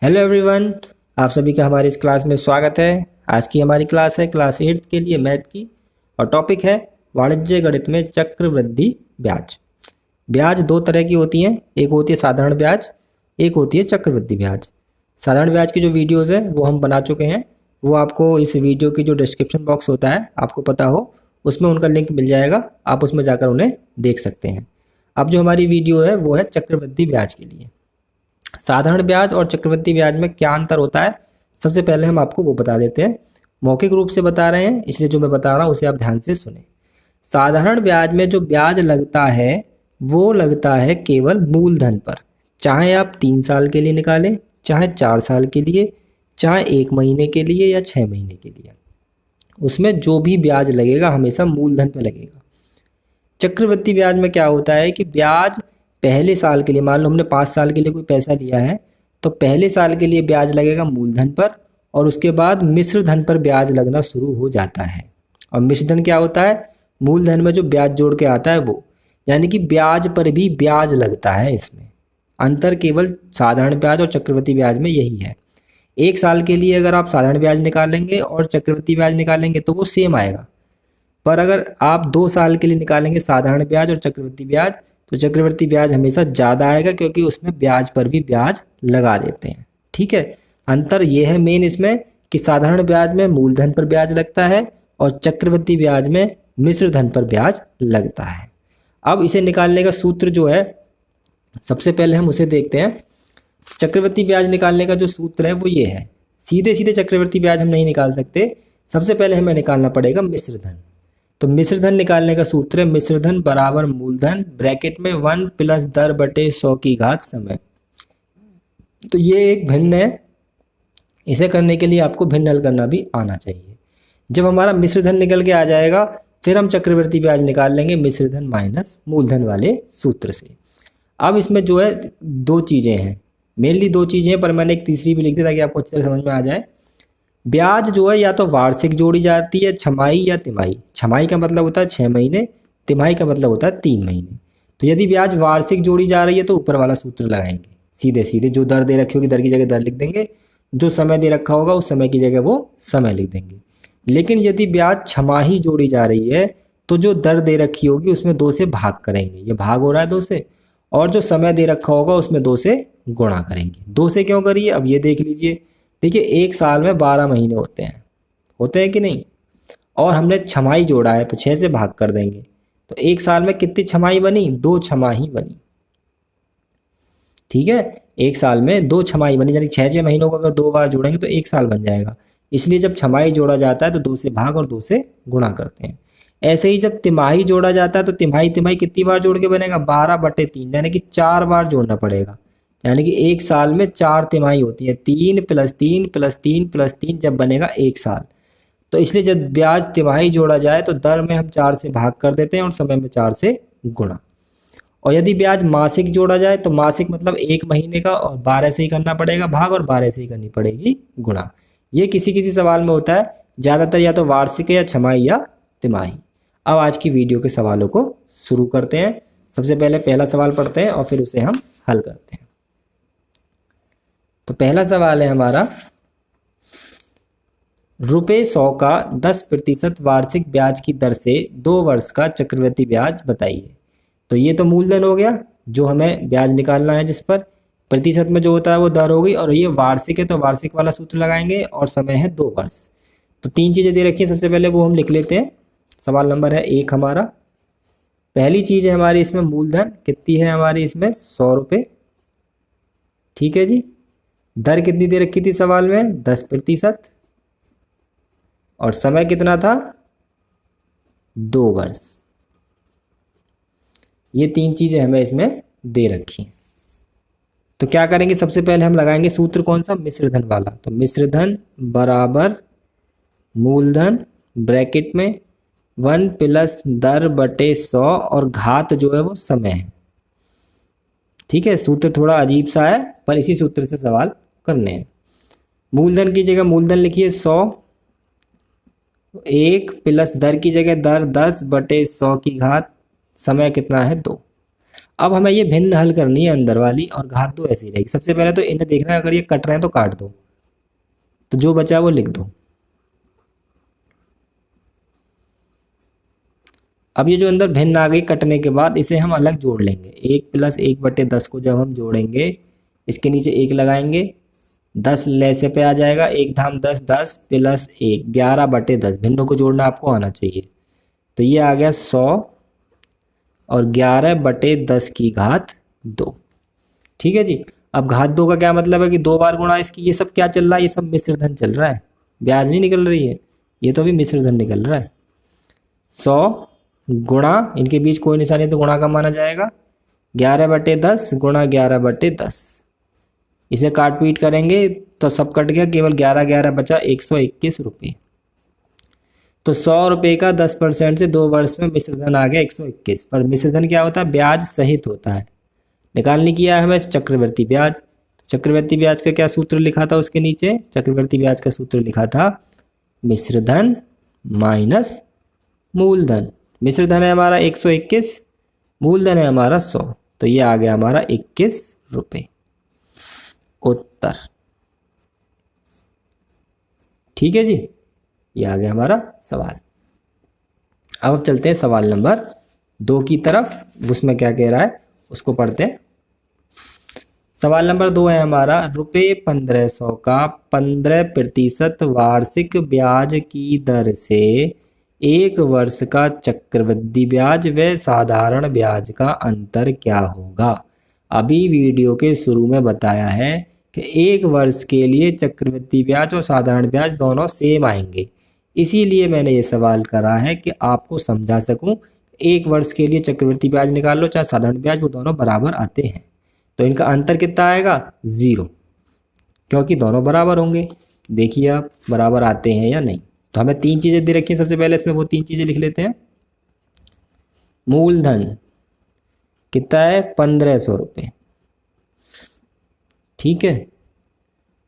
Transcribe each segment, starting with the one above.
Hello everyone, आप सभी का हमारी इस क्लास में स्वागत है। आज की हमारी क्लास है क्लास 8 के लिए मैथ की और टॉपिक है वाणिज्य गणित में चक्रवृद्धि ब्याज। ब्याज दो तरह की होती हैं, एक होती है साधारण ब्याज, एक होती है चक्रवृद्धि ब्याज। साधारण ब्याज की जो वीडियोज़ है वो हम बना चुके हैं, वो आपको इस वीडियो की जो डिस्क्रिप्शन बॉक्स होता है आपको पता हो उसमें उनका लिंक मिल जाएगा, आप उसमें जाकर उन्हें देख सकते हैं। अब जो हमारी वीडियो है वो है चक्रवृद्धि ब्याज के लिए। साधारण ब्याज और चक्रवृद्धि ब्याज में क्या अंतर होता है, सबसे पहले हम आपको वो बता देते हैं। मौखिक रूप से बता रहे हैं इसलिए जो मैं बता रहा हूँ उसे आप ध्यान से सुने। साधारण ब्याज में जो ब्याज लगता है वो लगता है केवल मूलधन पर, चाहे आप 3 साल के लिए निकालें, चाहे 4 साल के लिए, चाहे 1 महीने के लिए या 6 महीने के लिए, उसमें जो भी ब्याज लगेगा हमेशा मूलधन पर लगेगा। चक्रवृद्धि ब्याज में क्या होता है कि ब्याज पहले साल के लिए, मान लो हमने 5 साल के लिए कोई पैसा लिया है तो पहले साल के लिए ब्याज लगेगा मूलधन पर और उसके बाद मिश्र धन पर ब्याज लगना शुरू हो जाता है। और मिश्र धन क्या होता है? मूलधन में जो ब्याज जोड़ के आता है वो, यानी कि ब्याज पर भी ब्याज लगता है। इसमें अंतर केवल साधारण ब्याज और चक्रवृद्धि ब्याज में यही है। 1 साल के लिए अगर आप साधारण ब्याज निकालेंगे और चक्रवृद्धि ब्याज निकालेंगे तो वो सेम आएगा, पर अगर आप 2 साल के लिए निकालेंगे साधारण ब्याज और चक्रवृद्धि ब्याज तो चक्रवृद्धि ब्याज हमेशा ज़्यादा आएगा, क्योंकि उसमें ब्याज पर भी ब्याज लगा देते हैं। ठीक है, अंतर ये है मेन इसमें कि साधारण ब्याज में मूलधन पर ब्याज लगता है और चक्रवृद्धि ब्याज में मिश्र धन पर ब्याज लगता है। अब इसे निकालने का सूत्र जो है, सबसे पहले हम उसे देखते हैं। चक्रवृद्धि ब्याज निकालने का जो सूत्र है वो ये है। सीधे सीधे चक्रवृद्धि ब्याज हम नहीं निकाल सकते, सबसे पहले हमें निकालना पड़ेगा मिश्र धन। तो मिश्र धन निकालने का सूत्र है मिश्र धन बराबर मूलधन ब्रैकेट में 1 प्लस दर बटे 100 की घात समय। तो ये एक भिन्न है, इसे करने के लिए आपको भिन्न हल करना भी आना चाहिए। जब हमारा मिश्र धन निकल के आ जाएगा फिर हम चक्रवृद्धि ब्याज निकाल लेंगे मिश्र धन माइनस मूलधन वाले सूत्र से। अब इसमें जो है दो चीज़ें हैं, मेनली दो चीज़ें हैं, पर मैंने एक तीसरी भी लिख दी ताकि आपको अच्छी तरह समझ में आ जाए। ब्याज जो है या तो वार्षिक जोड़ी जाती है, छमाही या तिमाही। छमाही का मतलब होता है 6 महीने, तिमाही का मतलब होता है 3 महीने। तो यदि ब्याज वार्षिक जोड़ी जा रही है तो ऊपर वाला सूत्र लगाएंगे, सीधे सीधे जो दर दे रखी होगी दर की जगह दर लिख देंगे, जो समय दे रखा होगा उस समय की जगह वो समय लिख देंगे। लेकिन यदि ब्याज छमाही जोड़ी जा रही है तो जो दर दे रखी होगी उसमें 2 से भाग करेंगे, ये भाग हो रहा है 2 से, और जो समय दे रखा होगा उसमें 2 से गुणा करेंगे। 2 से क्यों करिए, अब ये देख लीजिए। देखिए, एक साल में 12 महीने होते हैं कि नहीं, और हमने छमाही जोड़ा है तो 6 से भाग कर देंगे। तो एक साल में कितनी छमाही बनी? 2 छमाही बनी। ठीक है, एक साल में 2 छमाही बनी, यानी 6 महीनों को अगर 2 बार जोड़ेंगे तो एक साल बन जाएगा। इसलिए जब छमाही जोड़ा जाता है तो 2 से भाग और 2 से गुणा करते हैं। ऐसे ही जब तिमाही जोड़ा जाता है तो तिमाही तिमाही कितनी बार जोड़ के बनेगा? 12/3, यानी कि 4 बार जोड़ना पड़ेगा। यानी कि एक साल में 4 तिमाही होती है, 3 + 3 + 3 + 3 जब बनेगा एक साल। तो इसलिए जब ब्याज तिमाही जोड़ा जाए तो दर में हम 4 से भाग कर देते हैं और समय में 4 से गुणा। और यदि ब्याज मासिक जोड़ा जाए तो मासिक मतलब 1 महीने का, और 12 से ही करना पड़ेगा भाग और 12 से ही करनी पड़ेगी गुणा। ये किसी किसी सवाल में होता है, ज़्यादातर या तो वार्षिक है या छमाही या तिमाही। अब आज की वीडियो के सवालों को शुरू करते हैं। सबसे पहले पहला सवाल पढ़ते हैं और फिर उसे हम हल करते हैं। तो पहला सवाल है हमारा, ₹100 का 10% वार्षिक ब्याज की दर से 2 वर्ष का चक्रवृद्धि ब्याज बताइए। तो ये तो मूलधन हो गया जो हमें ब्याज निकालना है, जिस पर प्रतिशत में जो होता है वो दर होगी, और ये वार्षिक है तो वार्षिक वाला सूत्र लगाएंगे और समय है 2 वर्ष। तो 3 चीज़ें दे रखी है, सबसे पहले वो हम लिख लेते हैं। सवाल नंबर है 1 हमारा। पहली चीज़ है हमारी इसमें मूलधन कितनी है हमारी इसमें? 100 रुपये। ठीक है जी। दर कितनी दे रखी थी सवाल में? 10%। और समय कितना था? 2 वर्ष। ये 3 चीज़ें हमें इसमें दे रखी हैं। तो क्या करेंगे, सबसे पहले हम लगाएंगे सूत्र कौन सा? मिश्र धन वाला। तो मिश्र धन बराबर मूलधन ब्रैकेट में 1 प्लस दर बटे 100 और घात जो है वो समय है। ठीक है, सूत्र थोड़ा अजीब सा है पर इसी सूत्र से सवाल करने हैं। मूलधन की जगह मूलधन लिखिए 100, 1 प्लस दर की जगह दर 10/100 की घात, समय कितना है? 2। अब हमें ये भिन्न हल करनी है अंदर वाली, और घात दो ऐसी रहेगी। सबसे पहले तो इन्हें देखना है, अगर ये कट रहे हैं तो काट दो, तो जो बचा वो लिख दो। अब ये जो अंदर भिन्न आ गई कटने के बाद, इसे हम अलग जोड़ लेंगे। 1+1/10 को जब हम जोड़ेंगे, इसके नीचे 1 लगाएंगे, 10 लैसे पे आ जाएगा, 1 धाम 10, 10 + 1 11/10। भिन्नों को जोड़ना आपको आना चाहिए। तो ये आ गया 100 और 11/10 की घात 2। ठीक है जी। अब घात 2 का क्या मतलब है कि 2 बार गुणा इसकी। ये सब क्या चल रहा है, ये सब मिश्र धन चल रहा है, ब्याज नहीं निकल रही है, ये तो अभी मिश्र धन निकल रहा है। 100 गुणा, इनके बीच कोई निशानी तो गुणा का माना जाएगा, 11/10 गुणा 11/10। इसे काट पीट करेंगे तो सब कट गया, केवल 11 11 बचा, 121 रुपये। तो 100 रुपये का 10% से 2 वर्ष में मिश्रधन आ गया 121। पर मिश्रधन क्या होता है, ब्याज सहित होता है। निकालने किया है हमें चक्रवर्ती ब्याज। चक्रवर्ती ब्याज का क्या सूत्र लिखा था उसके नीचे, चक्रवर्ती ब्याज का सूत्र लिखा था मिश्रधन माइनस मूलधन। मिश्रधन है हमारा 121, मूलधन है हमारा 100, तो ये आ गया हमारा 21 रुपये उत्तर। ठीक है जी, ये आ गया हमारा सवाल। अब चलते हैं सवाल नंबर 2 की तरफ। उसमें क्या कह रहा है उसको पढ़ते हैं। सवाल नंबर 2 है हमारा, ₹1500 का 15% वार्षिक ब्याज की दर से 1 वर्ष का चक्रवृद्धि ब्याज व साधारण ब्याज का अंतर क्या होगा। अभी वीडियो के शुरू में बताया है कि 1 वर्ष के लिए चक्रवृद्धि ब्याज और साधारण ब्याज दोनों सेम आएंगे, इसीलिए मैंने ये सवाल करा है कि आपको समझा सकूं। 1 वर्ष के लिए चक्रवृद्धि ब्याज निकाल लो चाहे साधारण ब्याज, वो दोनों बराबर आते हैं। तो इनका अंतर कितना आएगा, 0, क्योंकि दोनों बराबर होंगे। देखिए आप बराबर आते हैं या नहीं। तो हमें 3 चीज़ें दे रखी हैं, सबसे पहले इसमें वो 3 चीज़ें लिख लेते हैं। मूलधन कितना है, 1500 रुपये। ठीक है,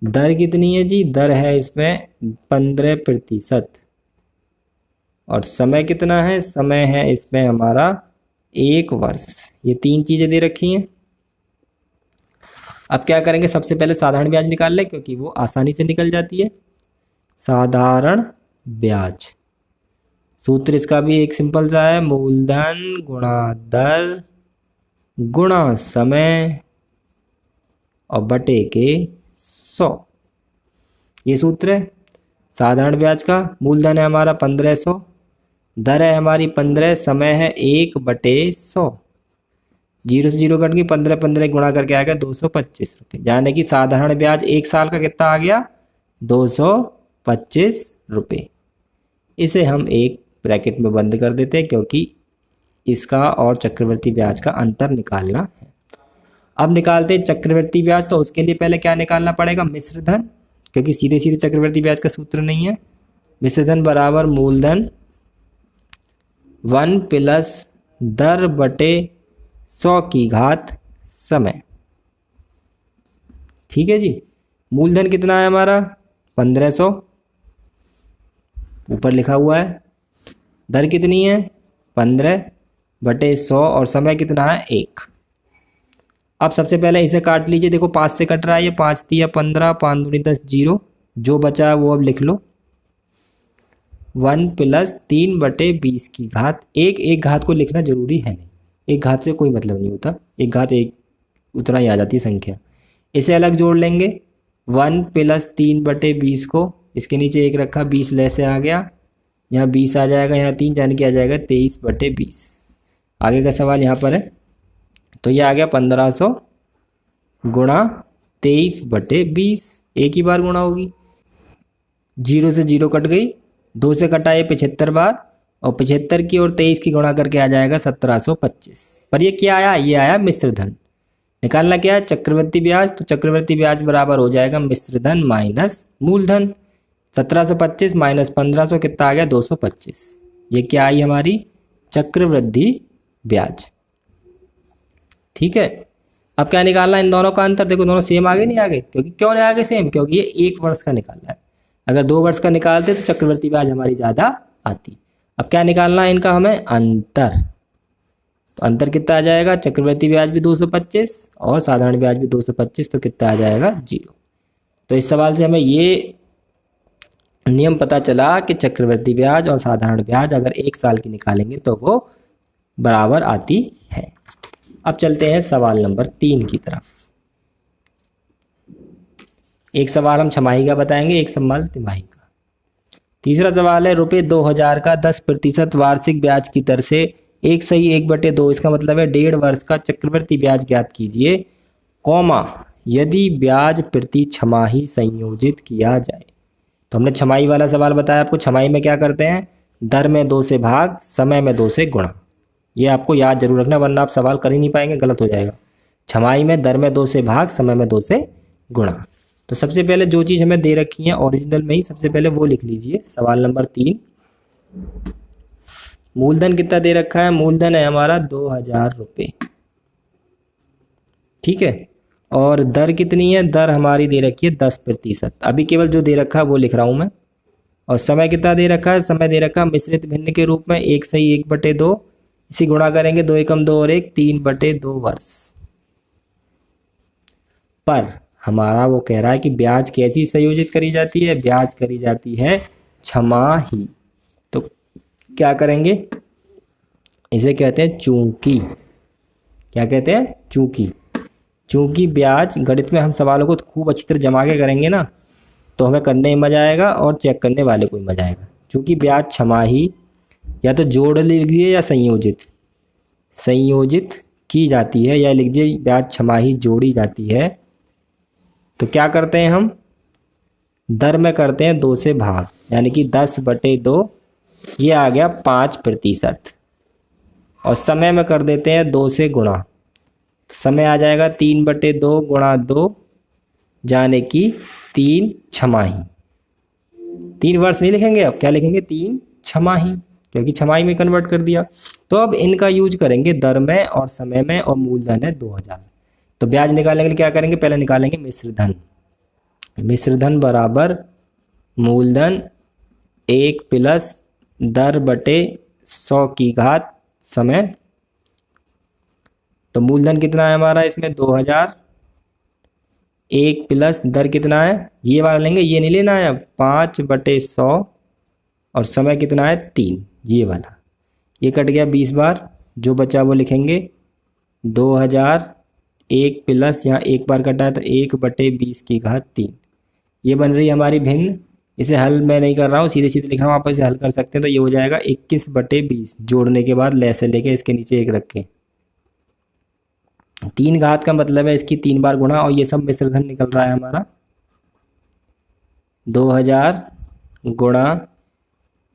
दर कितनी है जी, दर है इसमें 15%। और समय कितना है, समय है इसमें हमारा 1 वर्ष। ये 3 चीज़ें दे रखी हैं। अब क्या करेंगे, सबसे पहले साधारण ब्याज निकाल लें, क्योंकि वो आसानी से निकल जाती है। साधारण ब्याज, सूत्र इसका भी एक सिंपल सा है, मूलधन गुणा दर गुणा समय और बटे के 100। ये सूत्र है साधारण ब्याज का। मूलधन है हमारा 1500, दर है हमारी 15, समय है 1/100। 0 से 0 कट गई, 15 15 गुणा करके आ गया 225 रुपये। यानी कि साधारण ब्याज 1 साल का कितना आ गया, 225 रुपये। इसे हम एक ब्रैकेट में बंद कर देते हैं, क्योंकि इसका और चक्रवर्ती ब्याज का अंतर निकालना है। अब निकालते हैं चक्रवर्ती ब्याज। तो उसके लिए पहले क्या निकालना पड़ेगा, मिश्रधन, क्योंकि सीधे सीधे चक्रवर्ती ब्याज का सूत्र नहीं है। मिश्रधन बराबर मूलधन 1 + दर बटे 100 की घात समय। ठीक है जी। मूलधन कितना है हमारा 1500, ऊपर लिखा हुआ है। दर कितनी है 15/100 और समय कितना है 1। अब सबसे पहले इसे काट लीजिए। देखो 5 से कट रहा है ये, 5 × 15, 5 × 10 0। जो बचा है वो अब लिख लो, 1 + 3/20 की घात। एक घात को लिखना जरूरी है नहीं, एक घात से कोई मतलब नहीं होता, एक घात एक उतना ही आ जाती है संख्या। इसे अलग जोड़ लेंगे, 1 + 3/20 को इसके नीचे 1 रखा, 20 लैसे आ गया, यहाँ 20 आ जाएगा, यहाँ 3 जाने की आ जाएगा 23/20। आगे का सवाल यहाँ पर है। तो ये आ गया 1500 गुणा 23/20, एक ही बार गुणा होगी। 0 से 0 कट गई, 2 से कटा ये 75 बार, और 75 की और 23 की गुणा करके आ जाएगा 1725। पर ये क्या आया, ये आया मिश्रधन। निकालना क्या है, चक्रवर्ती ब्याज। तो चक्रवर्ती ब्याज बराबर हो जाएगा मिश्रधन माइनस मूलधन। 1725 माइनस 1500 कितना आ गया 225। ये क्या आई हमारी चक्रवृद्धि ब्याज। ठीक है। अब क्या निकालना है, इन दोनों का अंतर। देखो दोनों सेम आगे नहीं आगे, क्योंकि क्यों नहीं आगे सेम, क्योंकि ये 1 वर्ष का निकालना है। अगर 2 वर्ष का निकालते तो चक्रवृद्धि ब्याज हमारी ज़्यादा आती। अब क्या निकालना है इनका हमें, अंतर। तो अंतर कितना आ जाएगा, चक्रवृद्धि ब्याज भी 225 और साधारण ब्याज भी 225, तो कितना आ जाएगा 0। तो इस सवाल से हमें ये नियम पता चला कि चक्रवृद्धि ब्याज और साधारण ब्याज अगर 1 साल की निकालेंगे तो वो बराबर आती है। अब चलते हैं सवाल नंबर 3 की तरफ। एक सवाल हम छमाही का बताएंगे, एक सवाल तिमाही का। तीसरा सवाल है, रुपये 2000 का 10% वार्षिक ब्याज की दर से 1/1/2, इसका मतलब है 1.5 वर्ष का चक्रवृद्धि ब्याज ज्ञात कीजिए, कौमा यदि ब्याज प्रति छमाही संयोजित किया जाए। तो हमने छमाही वाला सवाल बताया आपको। छमाही में क्या करते हैं, दर में 2 से भाग, समय में 2 से गुणा। ये आपको याद जरूर रखना, वरना आप सवाल कर ही नहीं पाएंगे, गलत हो जाएगा। छमाही में दर में 2 से भाग, समय में 2 से गुणा। तो सबसे पहले जो चीज़ हमें दे रखी है ओरिजिनल में ही, सबसे पहले वो लिख लीजिए। सवाल नंबर 3, मूलधन कितना दे रखा है, मूलधन है हमारा 2000 रुपये, ठीक है। और दर कितनी है, दर हमारी दे रखी है 10%। अभी केवल जो दे रखा है वो लिख रहा हूँ मैं। और समय कितना दे रखा है, समय दे रखा है मिश्रित भिन्न के रूप में 1/1/2, इसी गुणा करेंगे 2 एकम 2 और 1, 3/2 वर्ष। पर हमारा वो कह रहा है कि ब्याज कैसी संयोजित करी जाती है, ब्याज करी जाती है छमाही। तो क्या करेंगे, इसे कहते हैं चूंकि। क्या कहते हैं, चूंकि। चूंकि ब्याज, गणित में हम सवालों को खूब अच्छी तरह जमा के करेंगे ना, तो हमें करने में मजा आएगा और चेक करने वाले को भी मजा आएगा। चूंकि ब्याज छमाही या तो जोड़ लिख दिए या संयोजित की जाती है, या लिख दिए ब्याज छमाही जोड़ी जाती है, तो क्या करते हैं हम, दर में करते हैं 2 से भाग, यानी कि 10/2, ये आ गया 5%। और समय में कर देते हैं 2 से गुणा, तो समय आ जाएगा 3/2 गुणा 2, यानी कि 3 छमाही। 3 वर्ष नहीं लिखेंगे, अब क्या लिखेंगे, 3 छमाही, क्योंकि छमाही में कन्वर्ट कर दिया। तो अब इनका यूज करेंगे दर में और समय में, और मूलधन है 2000। तो ब्याज निकालने के लिए क्या करेंगे, पहले निकालेंगे मिश्रधन। मिश्रधन बराबर मूलधन 1 प्लस दर बटे 100 की घात समय। तो मूलधन कितना है हमारा इसमें 2000, 1 प्लस दर कितना है, ये वाला लेंगे, ये नहीं लेना है, 5/100, और समय कितना है 3, ये वाला। ये कट गया 20 बार, जो बचा वो लिखेंगे 2000, 1 प्लस यहाँ 1 बार कटा है तो 1/20 की घात 3। ये बन रही है हमारी भिन्न। इसे हल मैं नहीं कर रहा हूँ, सीधे सीधे लिख रहा हूँ, आप इसे हल कर सकते हैं। तो ये हो जाएगा 21/20, जोड़ने के बाद ले से लेके इसके नीचे 1 रखें। 3 घात का मतलब है इसकी 3 बार गुणा, और ये सब मिश्रधन निकल रहा है हमारा 2000 गुणा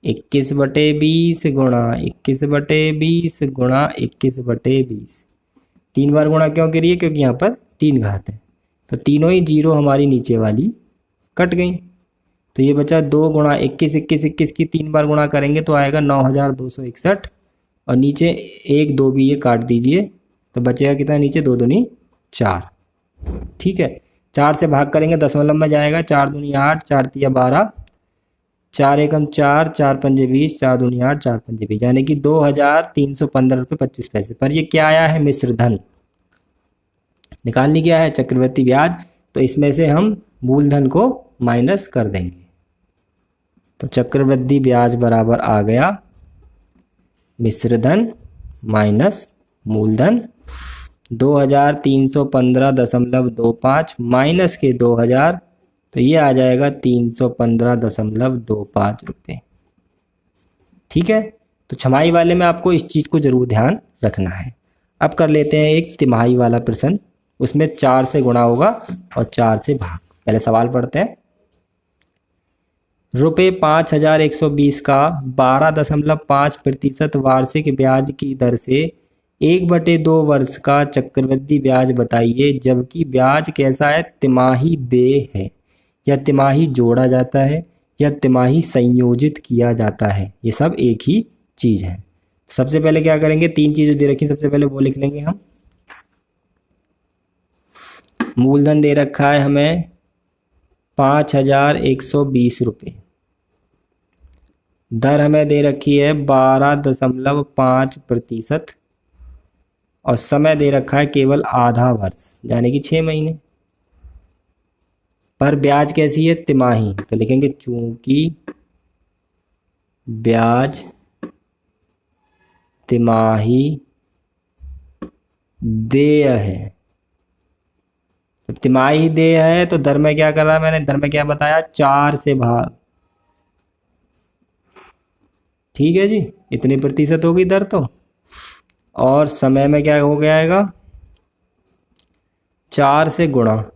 21/20 गुणा 21/20 गुणा 21/20। 3 बार गुणा क्यों करिए, क्योंकि यहाँ पर 3 घात है, तो तीनों ही जीरो हमारी नीचे वाली कट गई। तो ये बचा 2 गुणा 21, 21, 21 की 3 बार गुणा करेंगे तो आएगा 9261, और नीचे 1 2 भी ये काट दीजिए, तो बचेगा कितना नीचे, 2 दूनी 4, ठीक है। 4 से भाग करेंगे दशमलव में जाएगा, 4 दूनी 8, 4 तिया 12, 4 एकम 4, 4 पंजे 20, 4 दूनी 8, 4 पंजे 20, यानी कि 2315 रुपये 25 पैसे। पर ये क्या आया है, मिश्रधन। निकालनी क्या है, चक्रवृद्धि ब्याज। तो इसमें से हम मूलधन को माइनस कर देंगे, तो चक्रवृद्धि ब्याज बराबर आ गया मिश्रधन माइनस मूलधन। 2315.25 माइनस के 2000, तो ये आ जाएगा 315.25 रुपये, ठीक है। तो छमाही वाले में आपको इस चीज़ को जरूर ध्यान रखना है। अब कर लेते हैं एक तिमाही वाला प्रश्न, उसमें 4 से गुणा होगा और 4 से भाग। पहले सवाल पढ़ते हैं। रुपये 5120 का 12.5% वार्षिक ब्याज की दर से 1/2 वर्ष का चक्रवृद्धि ब्याज बताइए, जबकि ब्याज कैसा है, तिमाही देय है, या तिमाही जोड़ा जाता है, या तिमाही संयोजित किया जाता है। ये सब एक ही चीज़ है। सबसे पहले क्या करेंगे, 3 चीज़ें दे रखी, सबसे पहले वो लिख लेंगे हम। मूलधन दे रखा है हमें 5120 रुपये, दर हमें दे रखी है 12.5%, और समय दे रखा है केवल आधा वर्ष यानी कि 6 महीने। पर ब्याज कैसी है? तिमाही। तो लिखेंगे चूंकि ब्याज तिमाही देय है। तो तिमाही देय है तो दर में क्या कर रहा है मैंने? दर में क्या बताया? 4 से भाग। ठीक है जी, इतनी प्रतिशत होगी दर तो। और समय में क्या हो गया? 4 से गुणा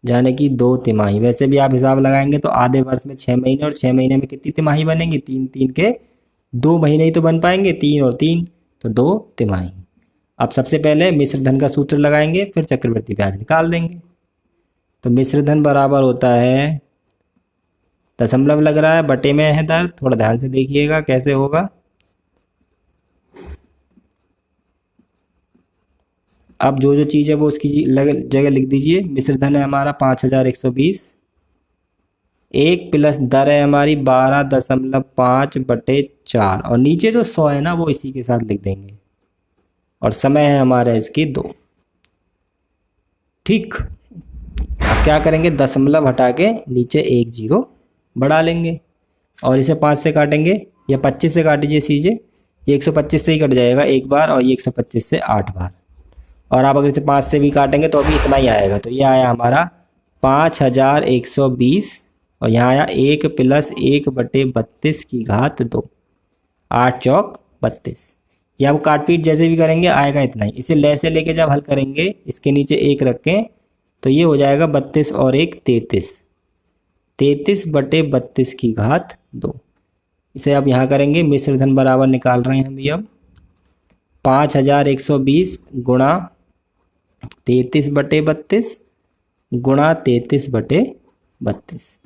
यानी कि 2 तिमाही। वैसे भी आप हिसाब लगाएंगे तो आधे वर्ष में 6 महीने और 6 महीने में कितनी तिमाही बनेंगी? 3 3 के 2 महीने ही तो बन पाएंगे, 3 और 3 तो 2 तिमाही। अब सबसे पहले मिश्र धन का सूत्र लगाएंगे, फिर चक्रवृद्धि ब्याज निकाल देंगे। तो मिश्र धन बराबर होता है, दशमलव लग रहा है, बटे में है दर, थोड़ा ध्यान से देखिएगा कैसे होगा। अब जो जो चीज़ है वो उसकी जगह लिख दीजिए। मिश्र धन है हमारा 5120, 1 प्लस दर है हमारी 12.5/4 और नीचे जो 100 है ना वो इसी के साथ लिख देंगे। और समय है हमारा इसकी 2। ठीक, अब क्या करेंगे? दशमलव हटा के नीचे 1 0 बढ़ा लेंगे और इसे 5 से काटेंगे या 25 से काटिए सीधे। ये 125 से ही कट जाएगा एक बार और ये 125 से 8 बार। और आप अगर इसे 5 से भी काटेंगे तो अभी इतना ही आएगा। तो ये आया हमारा 5120 और यहाँ आया 1 प्लस 1/32 की घात 2, 8 चौक 32। ये आप काटपीट जैसे भी करेंगे आएगा इतना ही। इसे ले से लेके जब हल करेंगे इसके नीचे 1 रखें तो ये हो जाएगा 32 और 1 33, 33/32 की घात 2। इसे अब यहाँ करेंगे, मिश्र धन बराबर निकाल रहे हैं हम ये। अब 5120 गुणा 33/32 गुणा 33/32।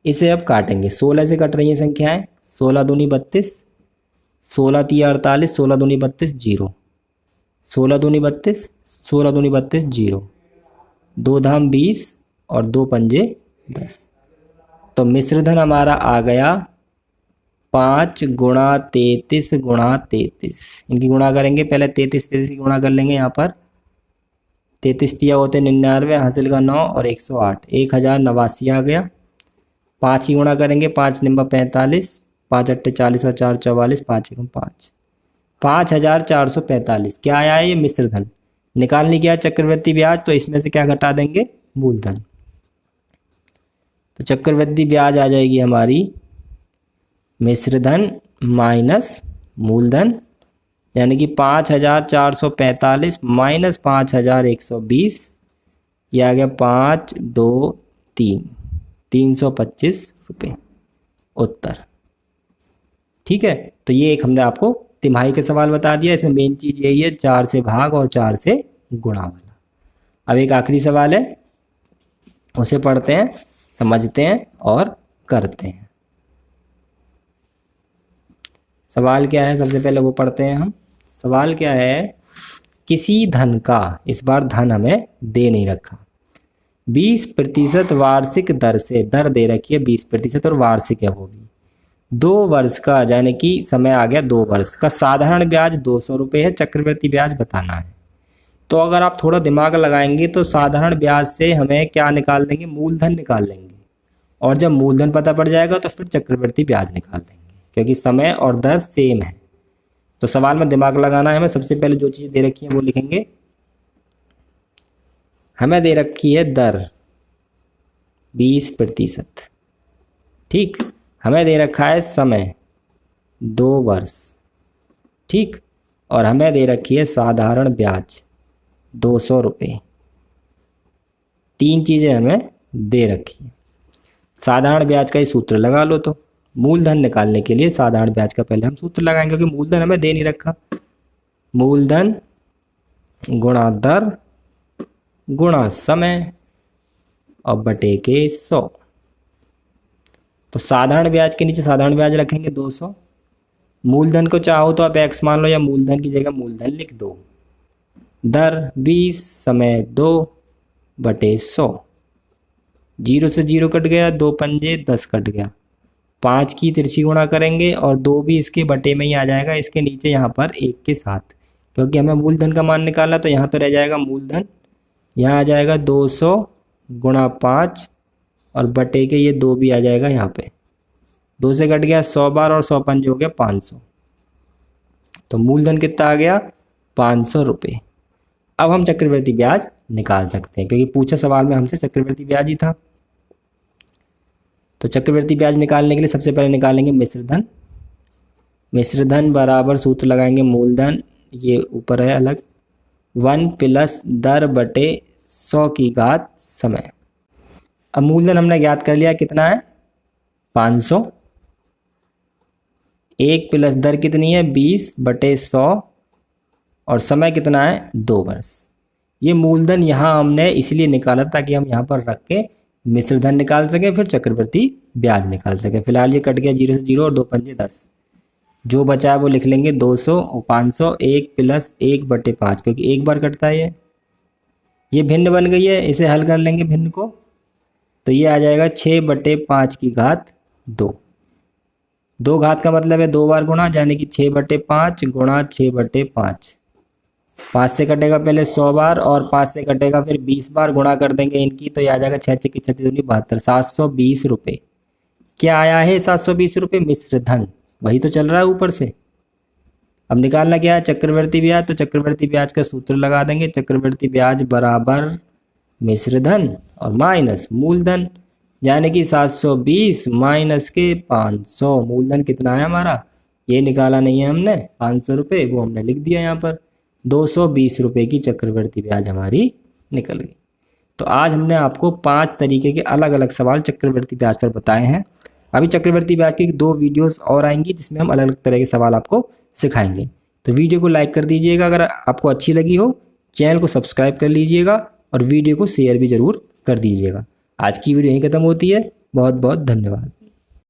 इसे अब काटेंगे, 16 से कट रही है संख्याएं। 16 दूनी 32, 16 तिया 48, 16 दूनी 32 0, 16 दूनी 32, 16 दूनी 32 0, 2 धाम 20 और 2 पंजे 10। तो मिश्र धन हमारा आ गया 5 गुणा 33 गुणा 33। इनकी गुणा करेंगे, पहले 33 की गुणा कर लेंगे। यहाँ पर 33 तिया होते 99, हासिल का 9 और 108, 1089 आ गया। 5 की गुणा करेंगे, 5 निम्बा 45, 5 अट्ठे 40 और 4 44, 5 एकम 5, 5445। क्या आया है? ये मिश्र धन। निकालने क्या? चक्रवृद्धि ब्याज। तो इसमें से क्या घटा देंगे? मूलधन। तो चक्रवृद्धि ब्याज आ जाएगी हमारी मिश्र धन माइनस मूलधन, यानी कि 5445 माइनस 5120, ये आ गया 5 2 3, 325 रुपये उत्तर। ठीक है, तो ये एक हमने आपको तिमाही के सवाल बता दिया। इसमें मेन चीज़ यही है 4 से भाग और 4 से गुणा वाला। अब एक आखिरी सवाल है, उसे पढ़ते हैं, समझते हैं और करते हैं। सवाल क्या है? सबसे पहले वो पढ़ते हैं हम। सवाल क्या है? किसी धन का, इस बार धन हमें दे नहीं रखा, 20% वार्षिक दर से, दर दे रखी है 20% और वार्षिक है वो भी, 2 वर्ष का, यानी कि समय आ गया 2 वर्ष का। साधारण ब्याज 200 रुपये है, चक्रवृद्धि ब्याज बताना है। तो अगर आप थोड़ा दिमाग लगाएंगे तो साधारण ब्याज से हमें क्या निकाल देंगे? मूलधन निकाल लेंगे। और जब मूलधन पता पड़ जाएगा तो फिर चक्रवृद्धि ब्याज निकाल देंगे, क्योंकि समय और दर सेम है। तो सवाल में दिमाग लगाना है हमें। सबसे पहले जो चीज़ दे रखी है वो लिखेंगे। हमें दे रखी है दर 20%, ठीक। हमें दे रखा है समय 2 वर्ष, ठीक। और हमें दे रखी है साधारण ब्याज 200 रुपये। 3 चीज़ें हमें दे रखी है। साधारण ब्याज का ही सूत्र लगा लो। तो मूलधन निकालने के लिए साधारण ब्याज का पहले हम सूत्र लगाएंगे, क्योंकि मूलधन हमें दे नहीं रखा। मूलधन गुणा दर गुणा समय और बटे के 100। तो साधारण ब्याज के नीचे साधारण ब्याज रखेंगे 200। मूलधन को चाहो तो आप x मान लो या मूलधन की जगह मूलधन लिख दो। दर 20, समय 2 बटे 100। 0 से 0 कट गया, 2 पंजे 10 कट गया। 5 की तिरछी गुणा करेंगे और 2 भी इसके बटे में ही आ जाएगा, इसके नीचे यहाँ पर 1 के साथ। क्योंकि हमें मूलधन का मान निकालना, तो यहाँ तो रह जाएगा मूलधन, यहाँ आ जाएगा 200 गुणा 5 और बटे के ये 2 भी आ जाएगा यहाँ पे, 2 से कट गया 100 बार और 100 पंजे हो गया 500। तो मूलधन कितना आ गया 500 रुपये। अब हम चक्रवृद्धि ब्याज निकाल सकते हैं, क्योंकि पूछा सवाल में हमसे चक्रवृद्धि ब्याज ही था। तो चक्रवृद्धि ब्याज निकालने के लिए सबसे पहले निकालेंगे मिश्रधन। मिश्रधन बराबर सूत्र लगाएंगे मूलधन, ये ऊपर है अलग, 1 प्लस दर बटे 100 की घात समय। अब मूलधन हमने ज्ञात कर लिया कितना है 500, 1 प्लस दर कितनी है 20 बटे 100 और समय कितना है 2 वर्ष। ये मूलधन यहाँ हमने इसलिए निकाला ताकि हम यहाँ पर रख के मिश्रधन निकाल सकें, फिर चक्रवृद्धि ब्याज निकाल सकें। फिलहाल ये कट गया 0 से 0 और 2 पंजे 10, जो बचा है वो लिख लेंगे 200 और 500, 1 प्लस 1 बटे 5, क्योंकि एक बार कटता है ये भिन्न बन गई है, इसे हल कर लेंगे भिन्न को, तो ये आ जाएगा 6 बटे 5 की घात 2। 2 घात का मतलब है 2 बार गुणा, यानी कि 6 बटे 5 गुणा 6 बटे 5। 5 से कटेगा पहले 100 बार और 5 से कटेगा फिर 20 बार, गुणा कर देंगे इनकी, तो ये आ जाएगा 6 6 36 72, 720 रुपये। क्या आया है 720 रुपये मिश्रधन, वही तो चल रहा है ऊपर से। अब निकालना क्या है चक्रवृद्धि ब्याज, तो चक्रवृद्धि ब्याज का सूत्र लगा देंगे, चक्रवृद्धि ब्याज बराबर मिश्रधन और माइनस मूलधन, यानी कि 720 माइनस के 500। मूलधन कितना है हमारा, ये निकाला नहीं है हमने 500 रुपये, वो हमने लिख दिया यहाँ पर, 220 रुपये की चक्रवृद्धि ब्याज हमारी निकल गई। तो आज हमने आपको 5 तरीके के अलग अलग सवाल चक्रवृद्धि ब्याज पर बताए हैं। अभी चक्रवृद्धि ब्याज की 2 वीडियोस और आएंगी जिसमें हम अलग अलग तरह के सवाल आपको सिखाएंगे। तो वीडियो को लाइक कर दीजिएगा अगर आपको अच्छी लगी हो, चैनल को सब्सक्राइब कर लीजिएगा और वीडियो को शेयर भी ज़रूर कर दीजिएगा। आज की वीडियो यहीं ख़त्म होती है। बहुत बहुत धन्यवाद।